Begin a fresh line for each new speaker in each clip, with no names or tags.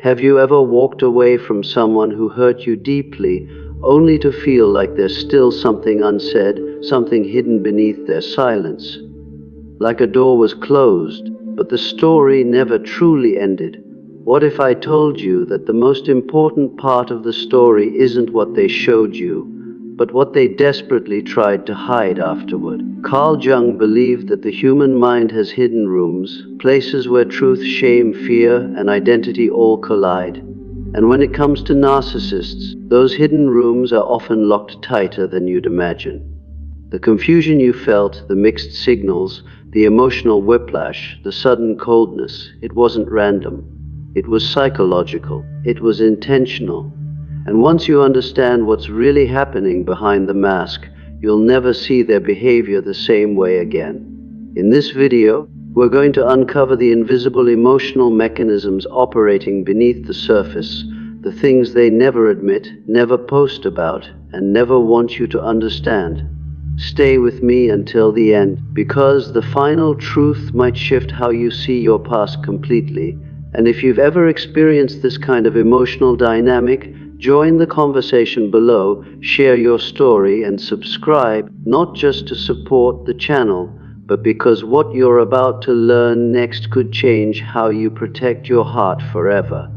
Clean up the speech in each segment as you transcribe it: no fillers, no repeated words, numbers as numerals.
Have you ever walked away from someone who hurt you deeply, only to feel like there's still something unsaid, something hidden beneath their silence? Like a door was closed, but the story never truly ended. What if I told you that the most important part of the story isn't what they showed you, but what they desperately tried to hide afterward? Carl Jung believed that the human mind has hidden rooms, places where truth, shame, fear, and identity all collide. And when it comes to narcissists, those hidden rooms are often locked tighter than you'd imagine. The confusion you felt, the mixed signals, the emotional whiplash, the sudden coldness, it wasn't random. It was psychological. It was intentional. And once you understand what's really happening behind the mask, you'll never see their behavior the same way again. In this video, we're going to uncover the invisible emotional mechanisms operating beneath the surface, the things they never admit, never post about, and never want you to understand. Stay with me until the end, because the final truth might shift how you see your past completely. And if you've ever experienced this kind of emotional dynamic, join the conversation below, share your story, and subscribe, not just to support the channel, but because what you're about to learn next could change how you protect your heart forever.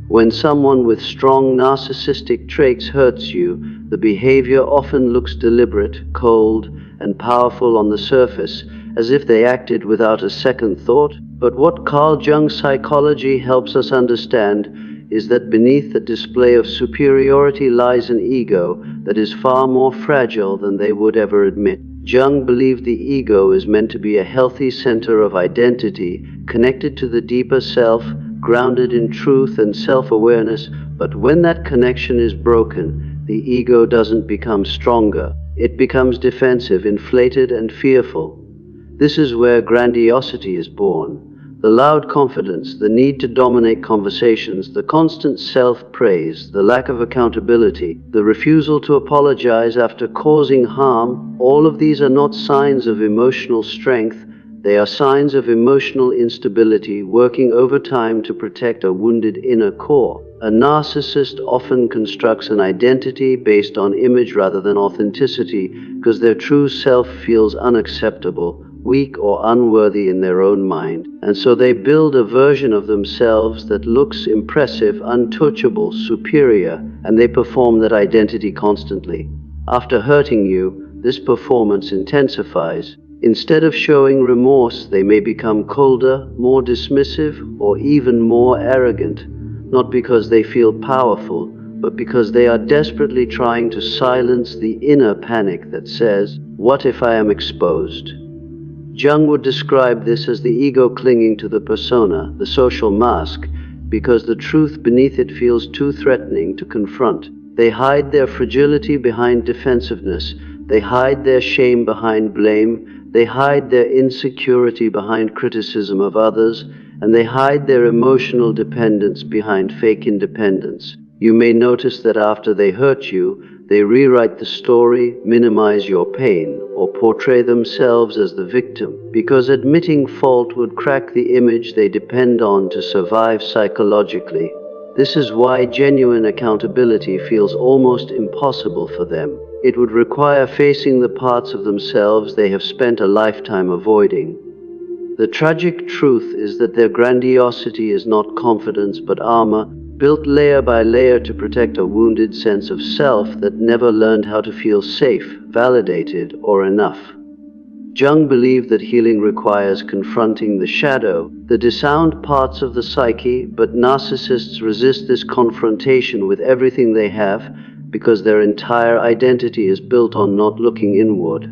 When someone with strong narcissistic traits hurts you, the behavior often looks deliberate, cold, and powerful on the surface, as if they acted without a second thought. But what Carl Jung's psychology helps us understand is that beneath the display of superiority lies an ego that is far more fragile than they would ever admit. Jung believed the ego is meant to be a healthy center of identity, connected to the deeper self, grounded in truth and self-awareness. But when that connection is broken, the ego doesn't become stronger. It becomes defensive, inflated, and fearful. This is where grandiosity is born. The loud confidence, the need to dominate conversations, the constant self-praise, the lack of accountability, the refusal to apologize after causing harm, all of these are not signs of emotional strength. They are signs of emotional instability working overtime to protect a wounded inner core. A narcissist often constructs an identity based on image rather than authenticity because their true self feels unacceptable, weak, or unworthy in their own mind. And so they build a version of themselves that looks impressive, untouchable, superior, and they perform that identity constantly. After hurting you, this performance intensifies. Instead of showing remorse, they may become colder, more dismissive, or even more arrogant, not because they feel powerful, but because they are desperately trying to silence the inner panic that says, "What if I am exposed?" Jung would describe this as the ego clinging to the persona, the social mask, because the truth beneath it feels too threatening to confront. They hide their fragility behind defensiveness. They hide their shame behind blame. They hide their insecurity behind criticism of others. And they hide their emotional dependence behind fake independence. You may notice that after they hurt you, they rewrite the story, minimize your pain, or portray themselves as the victim, because admitting fault would crack the image they depend on to survive psychologically. This is why genuine accountability feels almost impossible for them. It would require facing the parts of themselves they have spent a lifetime avoiding. The tragic truth is that their grandiosity is not confidence but armor, built layer by layer to protect a wounded sense of self that never learned how to feel safe, validated, or enough. Jung believed that healing requires confronting the shadow, the disowned parts of the psyche, but narcissists resist this confrontation with everything they have because their entire identity is built on not looking inward.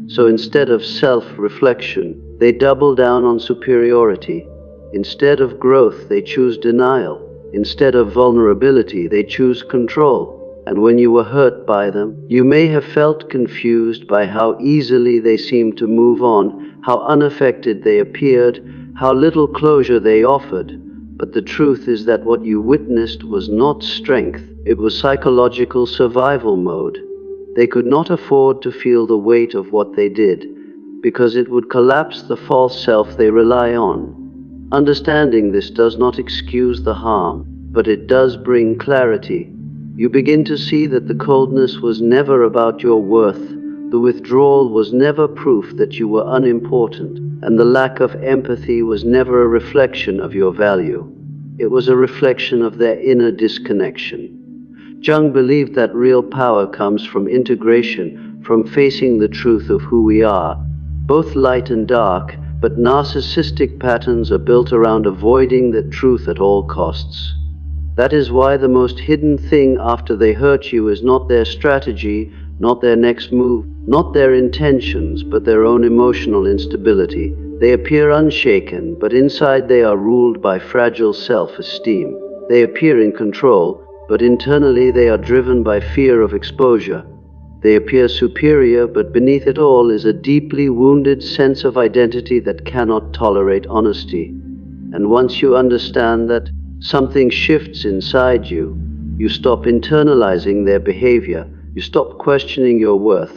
So instead of self-reflection, they double down on superiority. Instead of growth, they choose denial. Instead of vulnerability, they choose control. And when you were hurt by them, you may have felt confused by how easily they seemed to move on, how unaffected they appeared, how little closure they offered. But the truth is that what you witnessed was not strength, it was psychological survival mode. They could not afford to feel the weight of what they did, because it would collapse the false self they rely on. Understanding this does not excuse the harm. but it does bring clarity. You begin to see that the coldness was never about your worth, the withdrawal was never proof that you were unimportant, and the lack of empathy was never a reflection of your value. It was a reflection of their inner disconnection. Jung believed that real power comes from integration, from facing the truth of who we are, both light and dark, but narcissistic patterns are built around avoiding that truth at all costs. That is why the most hidden thing after they hurt you is not their strategy, not their next move, not their intentions, but their own emotional instability. They appear unshaken, but inside they are ruled by fragile self-esteem. They appear in control, but internally they are driven by fear of exposure. They appear superior, but beneath it all is a deeply wounded sense of identity that cannot tolerate honesty. And once you understand that, something shifts inside you. You stop internalizing their behavior. You stop questioning your worth.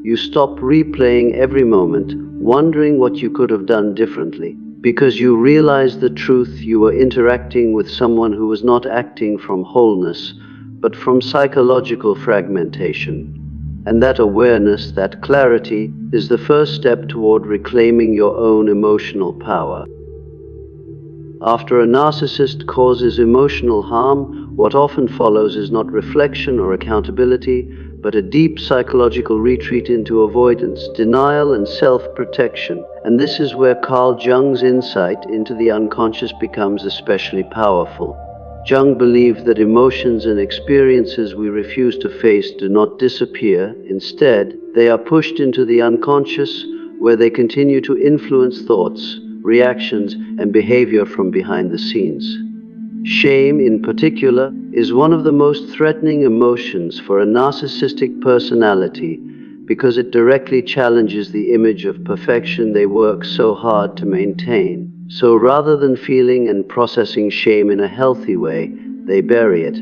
You stop replaying every moment, wondering what you could have done differently. Because you realize the truth, you were interacting with someone who was not acting from wholeness, but from psychological fragmentation. And that awareness, that clarity, is the first step toward reclaiming your own emotional power. After a narcissist causes emotional harm, what often follows is not reflection or accountability, but a deep psychological retreat into avoidance, denial, and self-protection. And this is where Carl Jung's insight into the unconscious becomes especially powerful. Jung believed that emotions and experiences we refuse to face do not disappear. Instead, they are pushed into the unconscious, where they continue to influence thoughts, reactions, and behavior from behind the scenes. Shame, in particular, is one of the most threatening emotions for a narcissistic personality because it directly challenges the image of perfection they work so hard to maintain. So rather than feeling and processing shame in a healthy way, they bury it.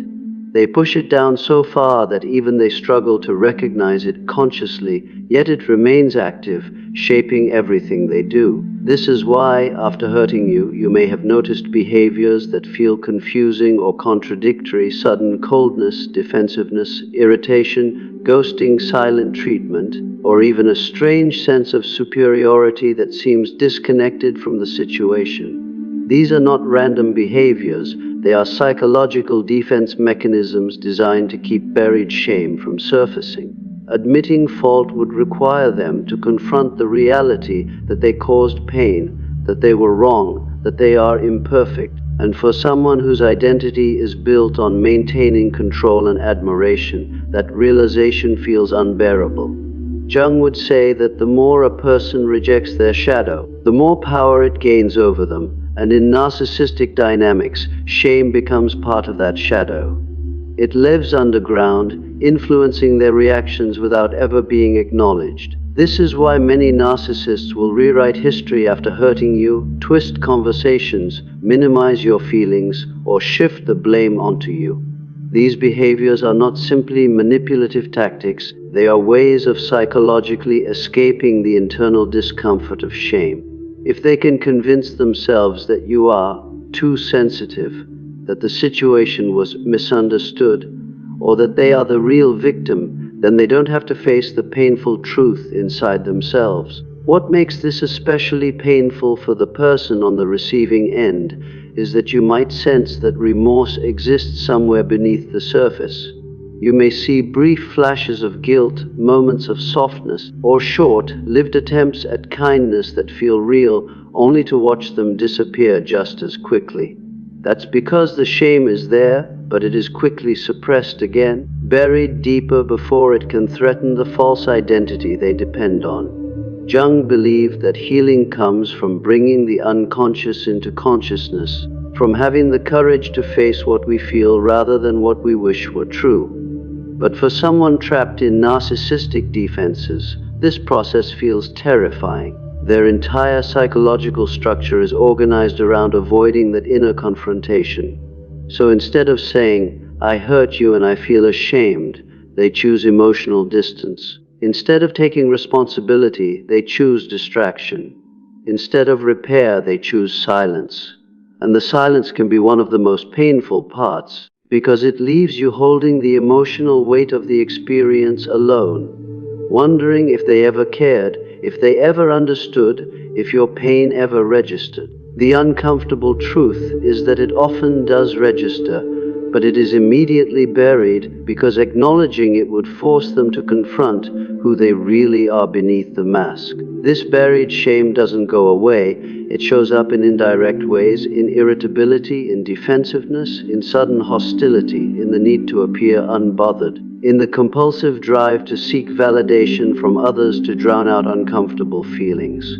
They push it down so far that even they struggle to recognize it consciously, yet it remains active, shaping everything they do. This is why, after hurting you, you may have noticed behaviors that feel confusing or contradictory: sudden coldness, defensiveness, irritation, ghosting, silent treatment, or even a strange sense of superiority that seems disconnected from the situation. These are not random behaviors. They are psychological defense mechanisms designed to keep buried shame from surfacing. Admitting fault would require them to confront the reality that they caused pain, that they were wrong, that they are imperfect. And for someone whose identity is built on maintaining control and admiration, that realization feels unbearable. Jung would say that the more a person rejects their shadow, the more power it gains over them. And in narcissistic dynamics, shame becomes part of that shadow. It lives underground, influencing their reactions without ever being acknowledged. This is why many narcissists will rewrite history after hurting you, twist conversations, minimize your feelings, or shift the blame onto you. These behaviors are not simply manipulative tactics, they are ways of psychologically escaping the internal discomfort of shame. If they can convince themselves that you are too sensitive, that the situation was misunderstood, or that they are the real victim, then they don't have to face the painful truth inside themselves. What makes this especially painful for the person on the receiving end is that you might sense that remorse exists somewhere beneath the surface. You may see brief flashes of guilt, moments of softness, or short-lived attempts at kindness that feel real, only to watch them disappear just as quickly. That's because the shame is there, but it is quickly suppressed again, buried deeper before it can threaten the false identity they depend on. Jung believed that healing comes from bringing the unconscious into consciousness, from having the courage to face what we feel rather than what we wish were true. But for someone trapped in narcissistic defenses, this process feels terrifying. Their entire psychological structure is organized around avoiding that inner confrontation. So instead of saying, "I hurt you and I feel ashamed," they choose emotional distance. Instead of taking responsibility, they choose distraction. Instead of repair, they choose silence. And the silence can be one of the most painful parts, because it leaves you holding the emotional weight of the experience alone, wondering if they ever cared, if they ever understood, if your pain ever registered. The uncomfortable truth is that it often does register, but it is immediately buried because acknowledging it would force them to confront who they really are beneath the mask. This buried shame doesn't go away. It shows up in indirect ways, in irritability, in defensiveness, in sudden hostility, in the need to appear unbothered, in the compulsive drive to seek validation from others to drown out uncomfortable feelings.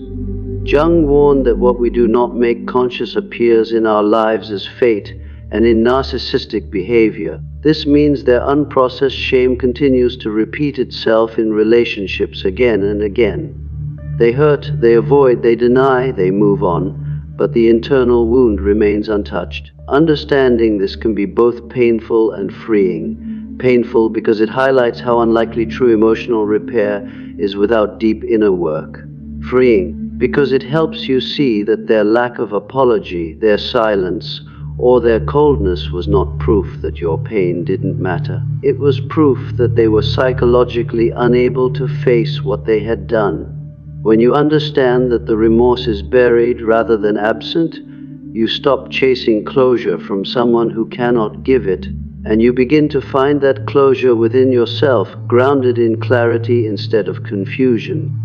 Jung warned that what we do not make conscious appears in our lives as fate and in narcissistic behavior. This means their unprocessed shame continues to repeat itself in relationships again and again. They hurt, they avoid, they deny, they move on, but the internal wound remains untouched. Understanding this can be both painful and freeing. Painful because it highlights how unlikely true emotional repair is without deep inner work. Freeing because it helps you see that their lack of apology, their silence, or their coldness was not proof that your pain didn't matter. It was proof that they were psychologically unable to face what they had done. When you understand that the remorse is buried rather than absent, you stop chasing closure from someone who cannot give it, and you begin to find that closure within yourself, grounded in clarity instead of confusion.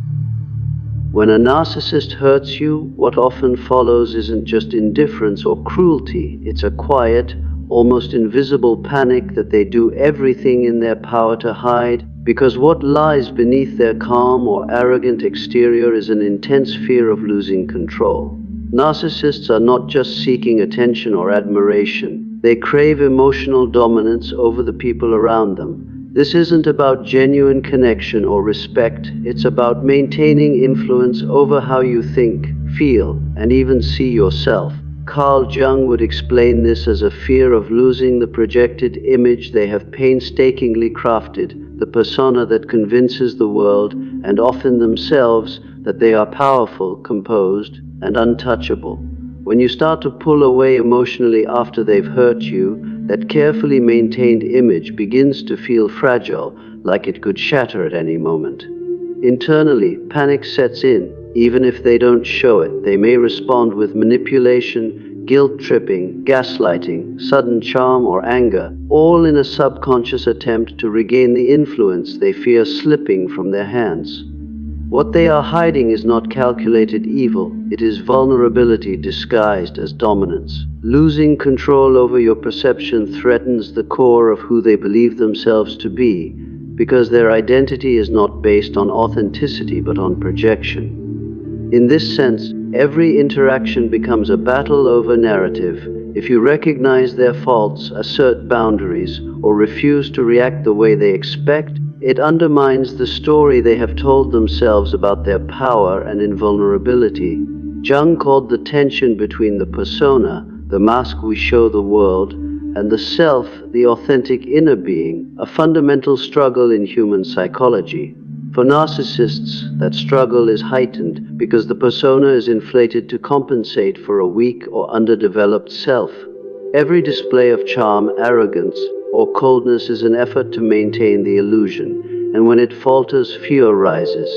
When a narcissist hurts you, what often follows isn't just indifference or cruelty. It's a quiet, almost invisible panic that they do everything in their power to hide, because what lies beneath their calm or arrogant exterior is an intense fear of losing control. Narcissists are not just seeking attention or admiration. They crave emotional dominance over the people around them. This isn't about genuine connection or respect. It's about maintaining influence over how you think, feel, and even see yourself. Carl Jung would explain this as a fear of losing the projected image they have painstakingly crafted, the persona that convinces the world, and often themselves, that they are powerful, composed, and untouchable. When you start to pull away emotionally after they've hurt you, that carefully maintained image begins to feel fragile, like it could shatter at any moment. Internally, panic sets in. Even if they don't show it, they may respond with manipulation, guilt-tripping, gaslighting, sudden charm, or anger, all in a subconscious attempt to regain the influence they fear slipping from their hands. What they are hiding is not calculated evil, it is vulnerability disguised as dominance. Losing control over your perception threatens the core of who they believe themselves to be, because their identity is not based on authenticity but on projection. In this sense, every interaction becomes a battle over narrative. If you recognize their faults, assert boundaries, or refuse to react the way they expect, it undermines the story they have told themselves about their power and invulnerability. Jung called the tension between the persona, the mask we show the world, and the self, the authentic inner being, a fundamental struggle in human psychology. For narcissists, that struggle is heightened because the persona is inflated to compensate for a weak or underdeveloped self. Every display of charm, arrogance, or coldness is an effort to maintain the illusion, and when it falters, fear rises.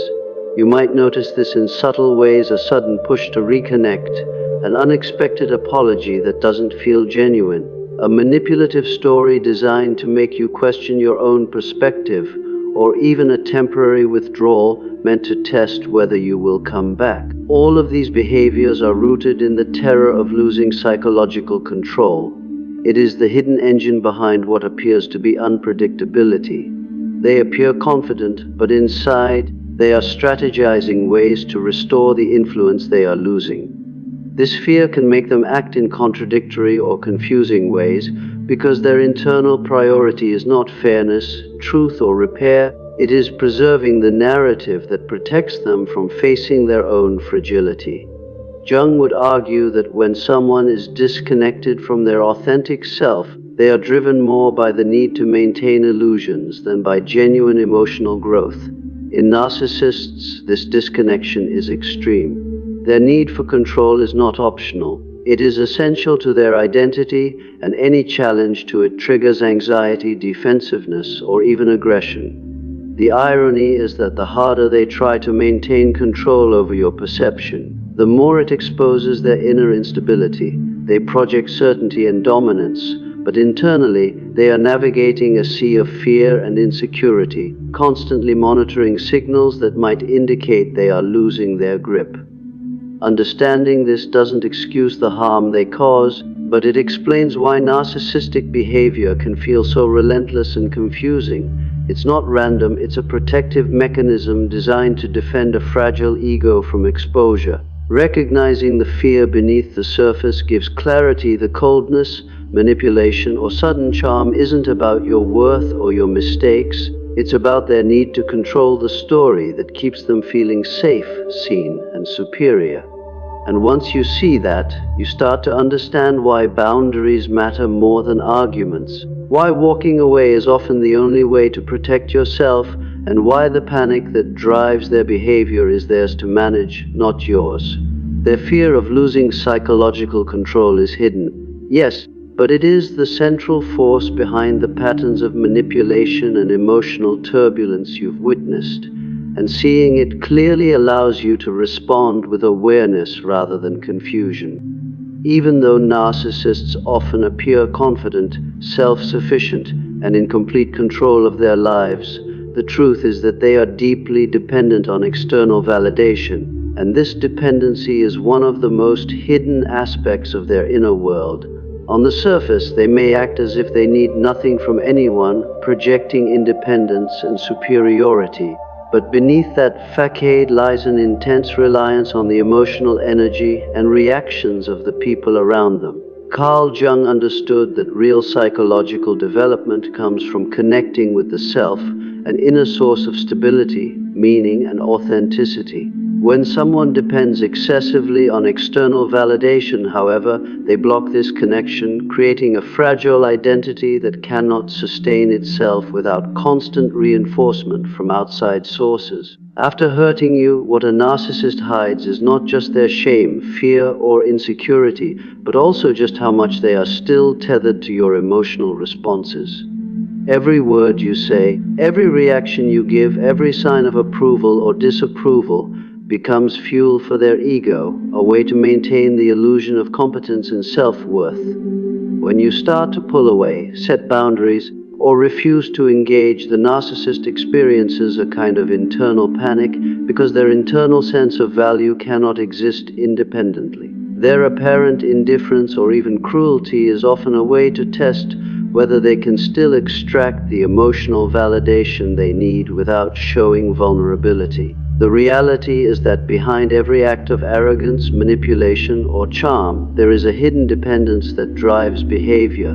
You might notice this in subtle ways: a sudden push to reconnect, an unexpected apology that doesn't feel genuine, a manipulative story designed to make you question your own perspective, or even a temporary withdrawal meant to test whether you will come back. All of these behaviors are rooted in the terror of losing psychological control. It is the hidden engine behind what appears to be unpredictability. They appear confident, but inside, they are strategizing ways to restore the influence they are losing. This fear can make them act in contradictory or confusing ways because their internal priority is not fairness, truth, or repair. It is preserving the narrative that protects them from facing their own fragility. Jung would argue that when someone is disconnected from their authentic self, they are driven more by the need to maintain illusions than by genuine emotional growth. In narcissists, this disconnection is extreme. Their need for control is not optional. It is essential to their identity, and any challenge to it triggers anxiety, defensiveness, or even aggression. The irony is that the harder they try to maintain control over your perception, the more it exposes their inner instability. They project certainty and dominance, but internally they are navigating a sea of fear and insecurity, constantly monitoring signals that might indicate they are losing their grip. Understanding this doesn't excuse the harm they cause, but it explains why narcissistic behavior can feel so relentless and confusing. It's not random, it's a protective mechanism designed to defend a fragile ego from exposure. Recognizing the fear beneath the surface gives clarity. The coldness, manipulation, or sudden charm isn't about your worth or your mistakes. It's about their need to control the story that keeps them feeling safe, seen, and superior. And once you see that, you start to understand why boundaries matter more than arguments, why walking away is often the only way to protect yourself, and why the panic that drives their behavior is theirs to manage, not yours. Their fear of losing psychological control is hidden, yes, but it is the central force behind the patterns of manipulation and emotional turbulence you've witnessed, and seeing it clearly allows you to respond with awareness rather than confusion. Even though narcissists often appear confident, self-sufficient, and in complete control of their lives, the truth is that they are deeply dependent on external validation, and this dependency is one of the most hidden aspects of their inner world. On the surface, they may act as if they need nothing from anyone, projecting independence and superiority. But beneath that facade lies an intense reliance on the emotional energy and reactions of the people around them. Carl Jung understood that real psychological development comes from connecting with the self, an inner source of stability, meaning, and authenticity. When someone depends excessively on external validation, however, they block this connection, creating a fragile identity that cannot sustain itself without constant reinforcement from outside sources. After hurting you, what a narcissist hides is not just their shame, fear, or insecurity, but also just how much they are still tethered to your emotional responses. Every word you say, every reaction you give, every sign of approval or disapproval becomes fuel for their ego, a way to maintain the illusion of competence and self-worth. When you start to pull away, set boundaries, or refuse to engage, the narcissist experiences a kind of internal panic because their internal sense of value cannot exist independently. Their apparent indifference or even cruelty is often a way to test whether they can still extract the emotional validation they need without showing vulnerability. The reality is that behind every act of arrogance, manipulation, or charm, there is a hidden dependence that drives behavior.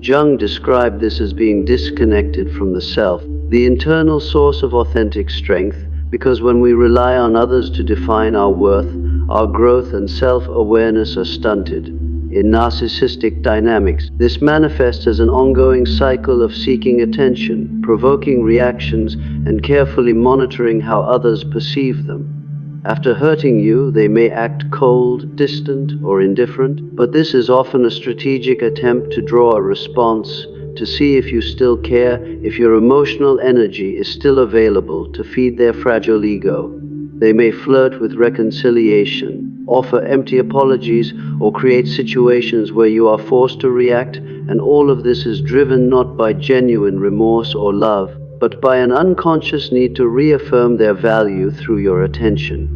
Jung described this as being disconnected from the self, the internal source of authentic strength, because when we rely on others to define our worth, our growth and self-awareness are stunted. In narcissistic dynamics, this manifests as an ongoing cycle of seeking attention, provoking reactions, and carefully monitoring how others perceive them. After hurting you, they may act cold, distant, or indifferent, but this is often a strategic attempt to draw a response, to see if you still care, if your emotional energy is still available to feed their fragile ego. They may flirt with reconciliation, offer empty apologies, or create situations where you are forced to react, and all of this is driven not by genuine remorse or love, but by an unconscious need to reaffirm their value through your attention.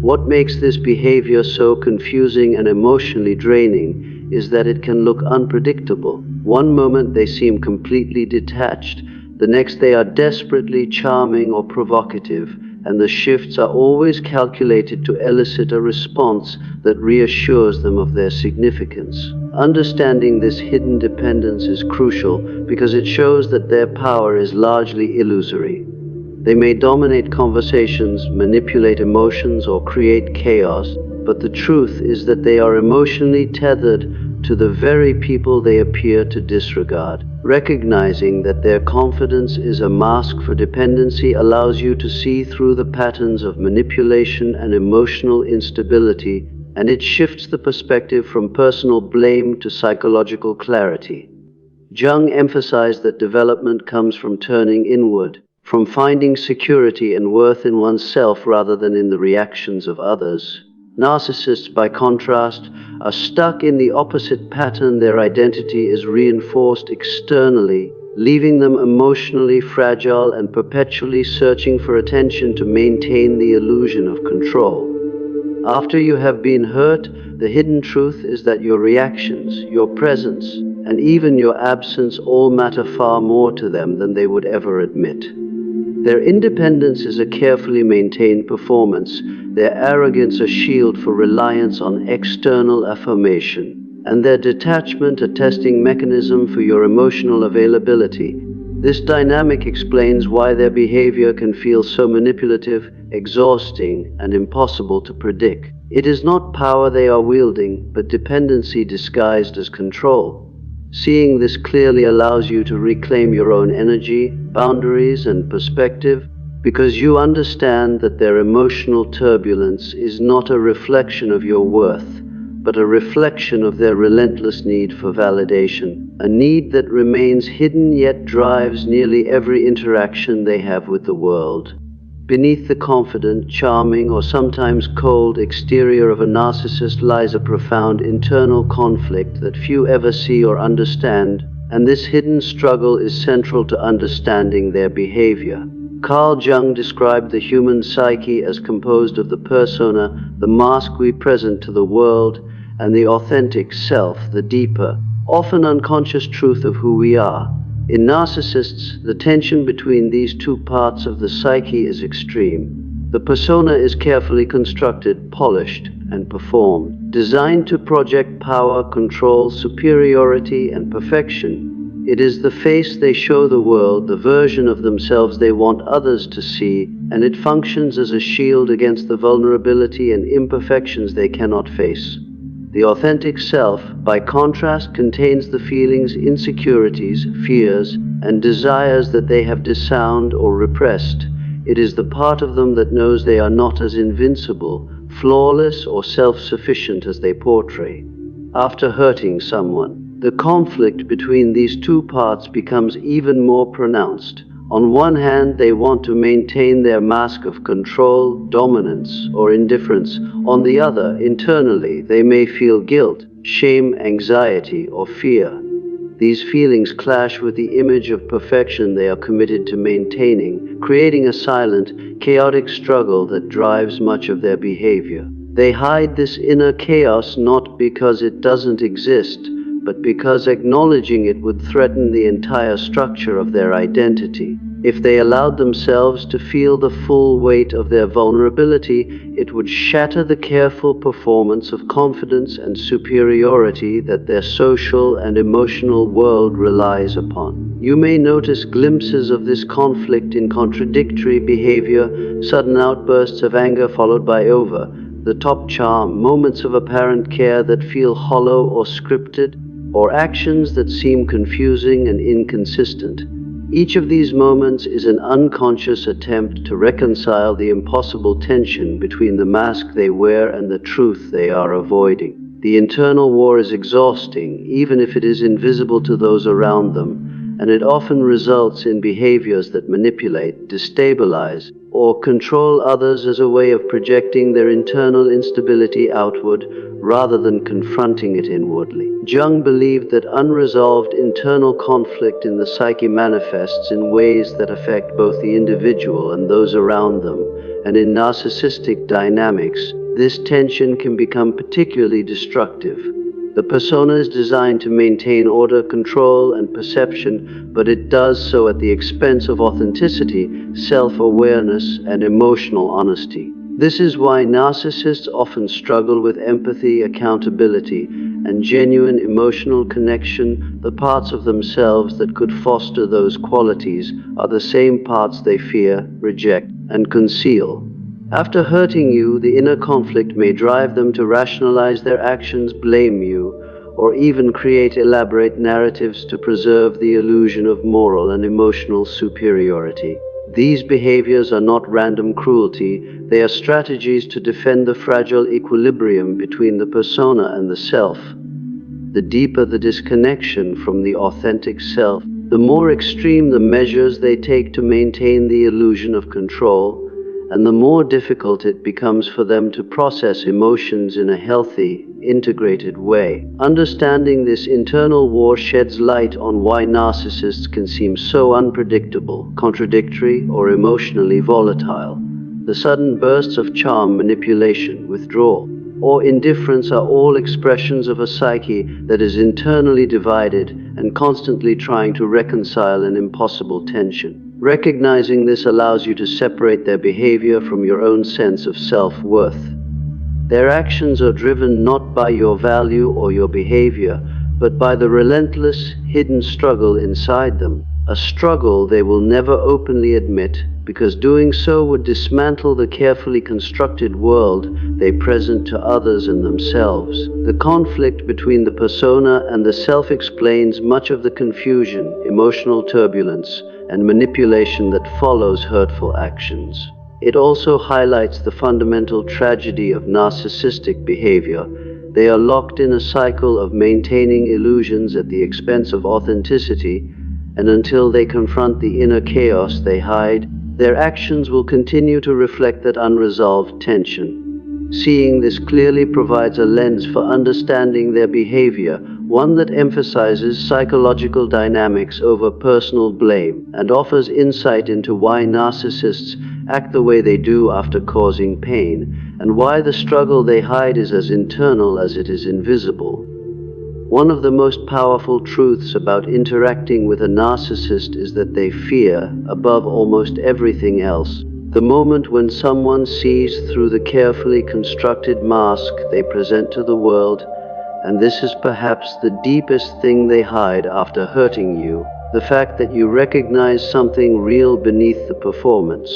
What makes this behavior so confusing and emotionally draining is that it can look unpredictable. One moment they seem completely detached, the next they are desperately charming or provocative, and the shifts are always calculated to elicit a response that reassures them of their significance. Understanding this hidden dependence is crucial because it shows that their power is largely illusory. They may dominate conversations, manipulate emotions, or create chaos, but the truth is that they are emotionally tethered to the very people they appear to disregard. Recognizing that their confidence is a mask for dependency allows you to see through the patterns of manipulation and emotional instability and it shifts the perspective from personal blame to psychological clarity. Jung emphasized that development comes from turning inward, from finding security and worth in oneself rather than in the reactions of others. Narcissists, by contrast, are stuck in the opposite pattern. Their identity is reinforced externally, leaving them emotionally fragile and perpetually searching for attention to maintain the illusion of control. After you have been hurt, the hidden truth is that your reactions, your presence, and even your absence all matter far more to them than they would ever admit. Their independence is a carefully maintained performance, their arrogance a shield for reliance on external affirmation, and their detachment a testing mechanism for your emotional availability. This dynamic explains why their behavior can feel so manipulative, exhausting, and impossible to predict. It is not power they are wielding, but dependency disguised as control. Seeing this clearly allows you to reclaim your own energy, boundaries, and perspective, because you understand that their emotional turbulence is not a reflection of your worth, but a reflection of their relentless need for validation, a need that remains hidden yet drives nearly every interaction they have with the world. Beneath the confident, charming, or sometimes cold exterior of a narcissist lies a profound internal conflict that few ever see or understand, and this hidden struggle is central to understanding their behavior. Carl Jung described the human psyche as composed of the persona, the mask we present to the world, and the authentic self, the deeper, often unconscious truth of who we are. In narcissists, the tension between these two parts of the psyche is extreme. The persona is carefully constructed, polished, and performed, designed to project power, control, superiority, and perfection. It is the face they show the world, the version of themselves they want others to see, and it functions as a shield against the vulnerability and imperfections they cannot face. The authentic self, by contrast, contains the feelings, insecurities, fears, and desires that they have disowned or repressed. It is the part of them that knows they are not as invincible, flawless, or self-sufficient as they portray. After hurting someone, the conflict between these two parts becomes even more pronounced. On one hand, they want to maintain their mask of control, dominance, or indifference. On the other, internally, they may feel guilt, shame, anxiety, or fear. These feelings clash with the image of perfection they are committed to maintaining, creating a silent, chaotic struggle that drives much of their behavior. They hide this inner chaos not because it doesn't exist, but because acknowledging it would threaten the entire structure of their identity. If they allowed themselves to feel the full weight of their vulnerability, it would shatter the careful performance of confidence and superiority that their social and emotional world relies upon. You may notice glimpses of this conflict in contradictory behavior, sudden outbursts of anger followed by over-the-top charm, moments of apparent care that feel hollow or scripted, or actions that seem confusing and inconsistent. Each of these moments is an unconscious attempt to reconcile the impossible tension between the mask they wear and the truth they are avoiding. The internal war is exhausting, even if it is invisible to those around them, and it often results in behaviors that manipulate, destabilize, or control others as a way of projecting their internal instability outward rather than confronting it inwardly. Jung believed that unresolved internal conflict in the psyche manifests in ways that affect both the individual and those around them, and in narcissistic dynamics, this tension can become particularly destructive. The persona is designed to maintain order, control, and perception, but it does so at the expense of authenticity, self-awareness, and emotional honesty. This is why narcissists often struggle with empathy, accountability, and genuine emotional connection. The parts of themselves that could foster those qualities are the same parts they fear, reject, and conceal. After hurting you, the inner conflict may drive them to rationalize their actions, blame you, or even create elaborate narratives to preserve the illusion of moral and emotional superiority. These behaviors are not random cruelty, they are strategies to defend the fragile equilibrium between the persona and the self. The deeper the disconnection from the authentic self, the more extreme the measures they take to maintain the illusion of control, and the more difficult it becomes for them to process emotions in a healthy, integrated way. Understanding this internal war sheds light on why narcissists can seem so unpredictable, contradictory, or emotionally volatile. The sudden bursts of charm, manipulation, withdrawal, or indifference are all expressions of a psyche that is internally divided and constantly trying to reconcile an impossible tension. Recognizing this allows you to separate their behavior from your own sense of self-worth. Their actions are driven not by your value or your behavior, but by the relentless, hidden struggle inside them. A struggle they will never openly admit, because doing so would dismantle the carefully constructed world they present to others and themselves. The conflict between the persona and the self explains much of the confusion, emotional turbulence, and manipulation that follows hurtful actions. It also highlights the fundamental tragedy of narcissistic behavior. They are locked in a cycle of maintaining illusions at the expense of authenticity, and until they confront the inner chaos they hide, their actions will continue to reflect that unresolved tension. Seeing this clearly provides a lens for understanding their behavior, one that emphasizes psychological dynamics over personal blame, and offers insight into why narcissists act the way they do after causing pain, and why the struggle they hide is as internal as it is invisible. One of the most powerful truths about interacting with a narcissist is that they fear, above almost everything else, the moment when someone sees through the carefully constructed mask they present to the world, and this is perhaps the deepest thing they hide after hurting you, the fact that you recognize something real beneath the performance.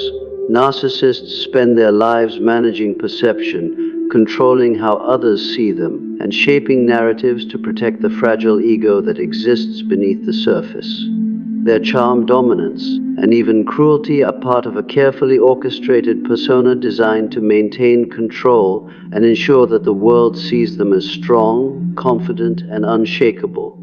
Narcissists spend their lives managing perception, controlling how others see them, and shaping narratives to protect the fragile ego that exists beneath the surface. Their charm, dominance, and even cruelty are part of a carefully orchestrated persona designed to maintain control and ensure that the world sees them as strong, confident, and unshakable.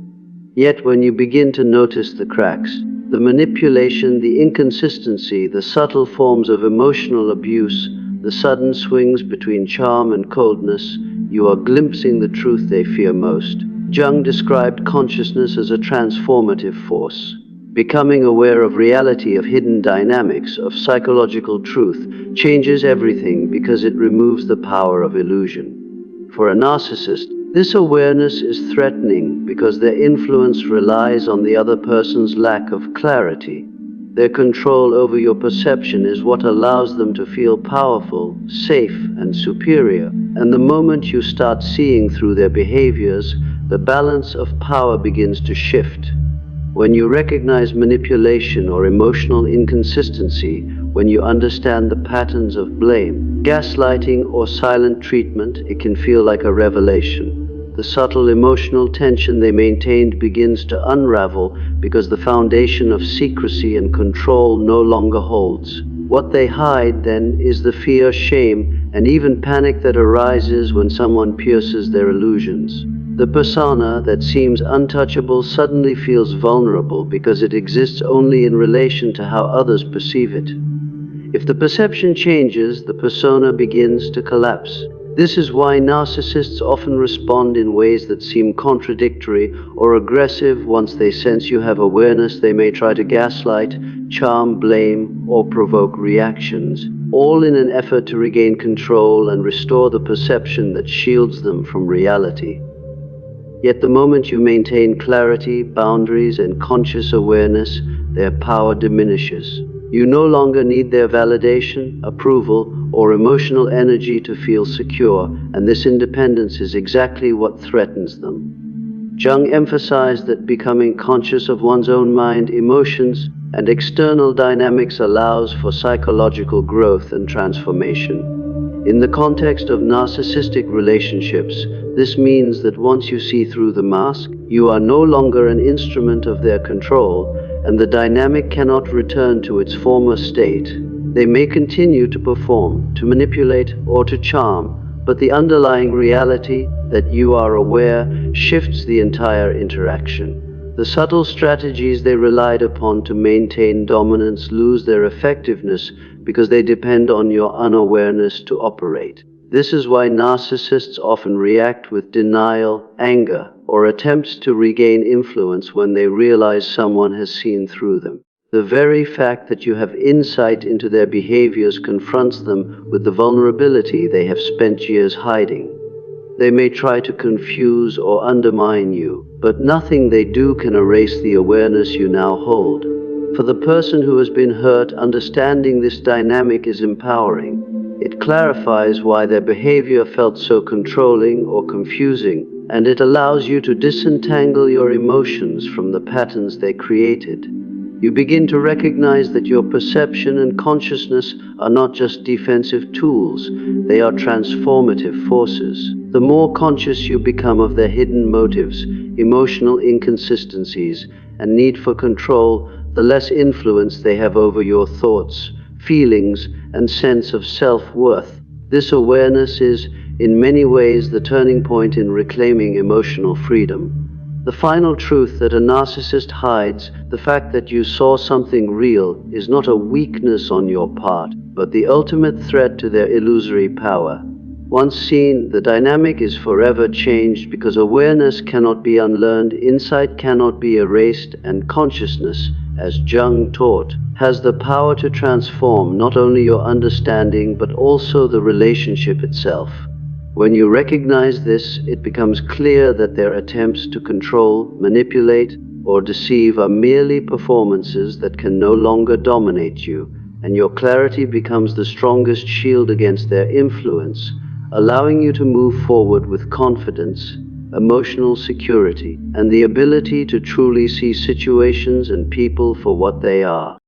Yet when you begin to notice the cracks, the manipulation, the inconsistency, the subtle forms of emotional abuse, the sudden swings between charm and coldness, you are glimpsing the truth they fear most. Jung described consciousness as a transformative force. Becoming aware of reality, of hidden dynamics, of psychological truth, changes everything because it removes the power of illusion. For a narcissist, this awareness is threatening because their influence relies on the other person's lack of clarity. Their control over your perception is what allows them to feel powerful, safe, and superior. And the moment you start seeing through their behaviors, the balance of power begins to shift. When you recognize manipulation or emotional inconsistency, when you understand the patterns of blame, gaslighting, or silent treatment, it can feel like a revelation. The subtle emotional tension they maintained begins to unravel because the foundation of secrecy and control no longer holds. What they hide, then, is the fear, shame, and even panic that arises when someone pierces their illusions. The persona that seems untouchable suddenly feels vulnerable because it exists only in relation to how others perceive it. If the perception changes, the persona begins to collapse. This is why narcissists often respond in ways that seem contradictory or aggressive. Once they sense you have awareness, they may try to gaslight, charm, blame, or provoke reactions, all in an effort to regain control and restore the perception that shields them from reality. Yet the moment you maintain clarity, boundaries, and conscious awareness, their power diminishes. You no longer need their validation, approval, or emotional energy to feel secure, and this independence is exactly what threatens them. Jung emphasized that becoming conscious of one's own mind, emotions, and external dynamics allows for psychological growth and transformation. In the context of narcissistic relationships, this means that once you see through the mask, you are no longer an instrument of their control, and the dynamic cannot return to its former state. They may continue to perform, to manipulate, or to charm, but the underlying reality that you are aware shifts the entire interaction. The subtle strategies they relied upon to maintain dominance lose their effectiveness because they depend on your unawareness to operate. This is why narcissists often react with denial, anger, or attempts to regain influence when they realize someone has seen through them. The very fact that you have insight into their behaviors confronts them with the vulnerability they have spent years hiding. They may try to confuse or undermine you, but nothing they do can erase the awareness you now hold. For the person who has been hurt, understanding this dynamic is empowering. It clarifies why their behavior felt so controlling or confusing, and it allows you to disentangle your emotions from the patterns they created. You begin to recognize that your perception and consciousness are not just defensive tools, they are transformative forces. The more conscious you become of their hidden motives, emotional inconsistencies, and need for control, the less influence they have over your thoughts, feelings, and sense of self-worth. This awareness is, in many ways, the turning point in reclaiming emotional freedom. The final truth that a narcissist hides, the fact that you saw something real, is not a weakness on your part, but the ultimate threat to their illusory power. Once seen, the dynamic is forever changed because awareness cannot be unlearned, insight cannot be erased, and consciousness, as Jung taught, has the power to transform not only your understanding but also the relationship itself. When you recognize this, it becomes clear that their attempts to control, manipulate, or deceive are merely performances that can no longer dominate you, and your clarity becomes the strongest shield against their influence, allowing you to move forward with confidence, emotional security, and the ability to truly see situations and people for what they are.